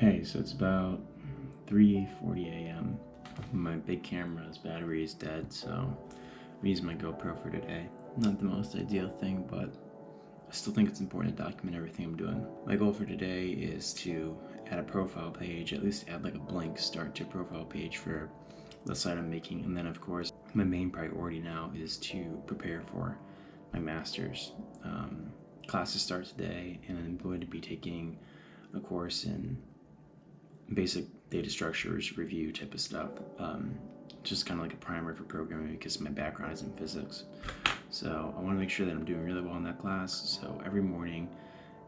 Okay, so it's about 3:40 a.m. My big camera's battery is dead, so I'm using my GoPro for today. Not the most ideal thing, but I still think it's important to document everything I'm doing. My goal for today is to add a profile page, at least add like a blank start to a profile page for the site I'm making, and then of course my main priority now is to prepare for my master's. Classes start today, and I'm going to be taking a course in basic data structures review type of stuff, just kind of like a primer for programming because my background is in physics. So I want to make sure that I'm doing really well in that class. So every morning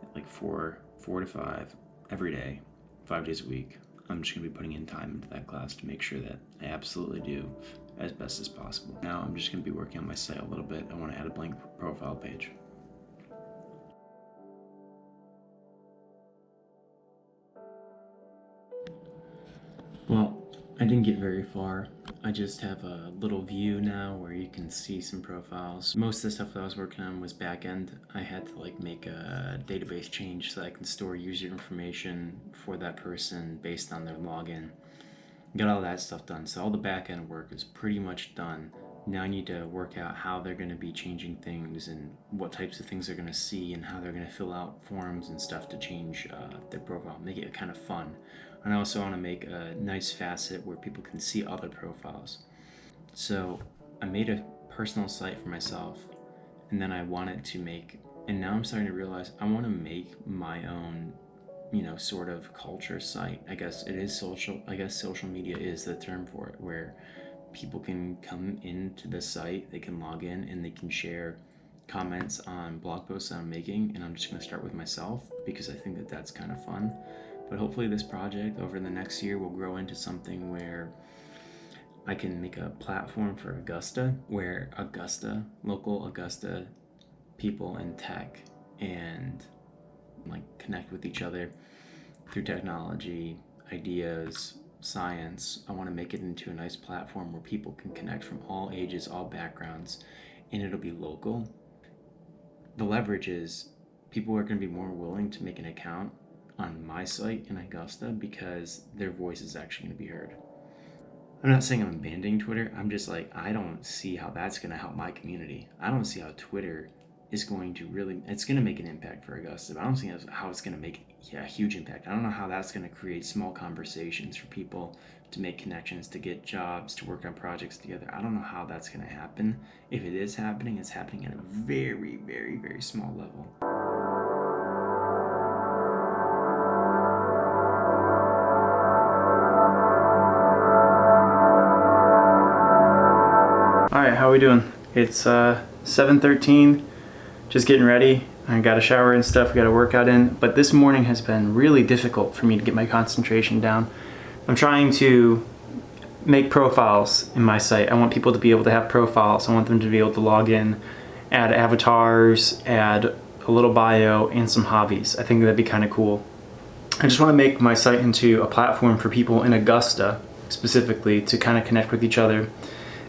at like 4 to 5 every day, 5 days a week, I'm just going to be putting in time into that class to make sure that I absolutely do as best as possible. Now I'm just going to be working on my site a little bit. I want to add a blank profile page. Well, I didn't get very far. I just have a little view now where you can see some profiles. Most of the stuff that I was working on was back-end. I had to like make a database change so that I can store user information for that person based on their login. Got all that stuff done. So all the back-end work is pretty much done. Now I need to work out how they're going to be changing things and what types of things they're going to see and how they're going to fill out forms and stuff to change their profile, make it kind of fun. And I also want to make a nice facet where people can see other profiles. So I made a personal site for myself, and then I wanted to make, and now I'm starting to realize I want to make my own, sort of culture site. I guess it is social. I guess social media is the term for it, where people can come into the site, they can log in, and they can share comments on blog posts that I'm making. And I'm just going to start with myself because I think that that's kind of fun. But hopefully this project over the next year will grow into something where I can make a platform for Augusta, where local Augusta people in tech and like connect with each other through technology, ideas, science. I want to make it into a nice platform where people can connect from all ages, all backgrounds, and it'll be local. The leverage is people are going to be more willing to make an account on my site in Augusta because their voice is actually going to be heard. I'm not saying I'm abandoning Twitter. I'm just like, I don't see how that's going to help my community. I don't see how Twitter is going to really, it's going to make an impact for Augusta, but I don't see how it's going to make a huge impact. I don't know how that's going to create small conversations for people to make connections, to get jobs, to work on projects together. I don't know how that's going to happen. If it is happening, it's happening at a very, very, very small level. Alright, how are we doing? It's 7:13, just getting ready. I got a shower and stuff, we got a workout in, but this morning has been really difficult for me to get my concentration down. I'm trying to make profiles in my site. I want people to be able to have profiles. I want them to be able to log in, add avatars, add a little bio, and some hobbies. I think that'd be kind of cool. I just want to make my site into a platform for people in Augusta, specifically, to kind of connect with each other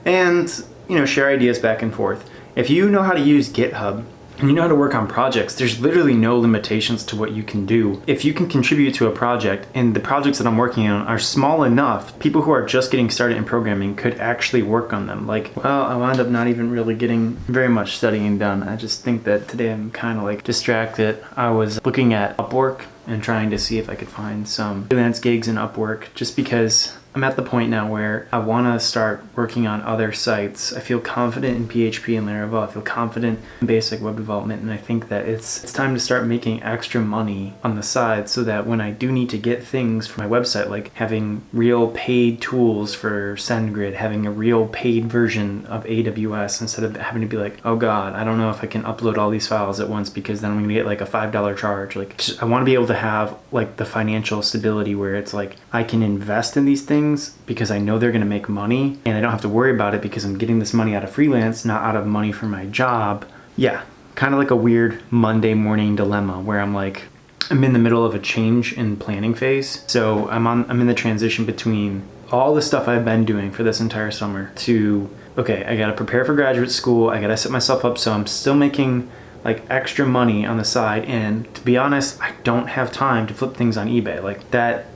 and share ideas back and forth. If you know how to use GitHub and you know how to work on projects, there's literally no limitations to what you can do. If you can contribute to a project, and the projects that I'm working on are small enough, people who are just getting started in programming could actually work on them. I wound up not even really getting very much studying done. I just think that today I'm kind of like distracted. I was looking at Upwork and trying to see if I could find some freelance gigs in Upwork, just because I'm at the point now where I want to start working on other sites. I feel confident in PHP and Laravel. I feel confident in basic web development, and I think that it's time to start making extra money on the side so that when I do need to get things for my website, like having real paid tools for SendGrid, having a real paid version of AWS, instead of having to be like, oh God, I don't know if I can upload all these files at once because then I'm going to get like a $5 charge. I want to be able to have like the financial stability where it's like I can invest in these things because I know they're going to make money and I don't have to worry about it because I'm getting this money out of freelance, not out of money from my job. Yeah, kind of like a weird Monday morning dilemma where I'm in the middle of a change in planning phase. So I'm in the transition between all the stuff I've been doing for this entire summer to, okay, I got to prepare for graduate school. I got to set myself up so I'm still making like extra money on the side. And to be honest, I don't have time to flip things on eBay. Like that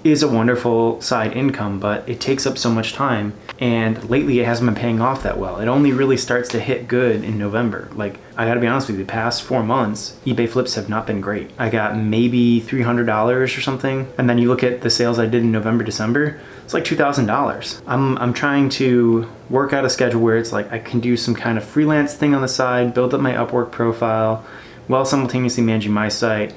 is a wonderful side income, but it takes up so much time. And lately it hasn't been paying off that well. It only really starts to hit good in November. Like, I gotta be honest with you, the past 4 months, eBay flips have not been great. I got maybe $300 or something. And then you look at the sales I did in November, December, it's like $2,000. I'm trying to work out a schedule where it's like I can do some kind of freelance thing on the side, build up my Upwork profile, while simultaneously managing my site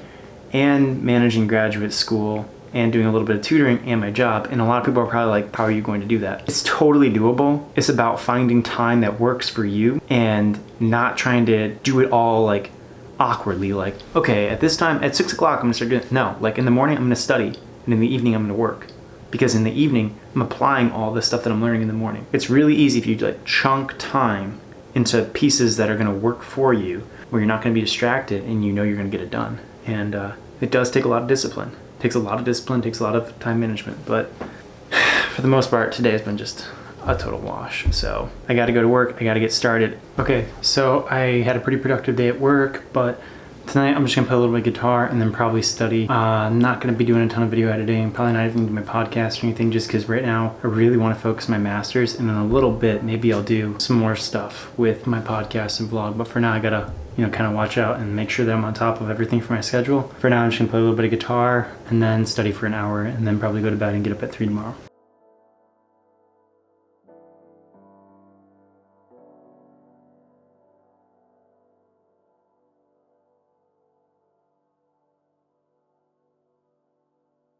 and managing graduate school and doing a little bit of tutoring and my job. And a lot of people are probably like, how are you going to do that? It's totally doable. It's about finding time that works for you and not trying to do it all like awkwardly. Like, okay, at this time, at 6 o'clock, I'm gonna start doing it. No, like in the morning, I'm gonna study. And in the evening, I'm gonna work. Because in the evening, I'm applying all the stuff that I'm learning in the morning. It's really easy if you like chunk time into pieces that are gonna work for you, where you're not gonna be distracted and you know you're gonna get it done. And it does take a lot of discipline. Takes a lot of discipline, takes a lot of time management, but for the most part, today has been just a total wash. So I gotta go to work, I gotta get started. Okay, so I had a pretty productive day at work, but tonight I'm just gonna play a little bit of guitar and then probably study. I'm not gonna be doing a ton of video editing, probably not even do my podcast or anything, just because right now I really wanna focus my masters, and in a little bit, maybe I'll do some more stuff with my podcast and vlog, but for now I gotta kind of watch out and make sure that I'm on top of everything for my schedule. For now, I'm just gonna play a little bit of guitar and then study for an hour and then probably go to bed and get up at 3 tomorrow.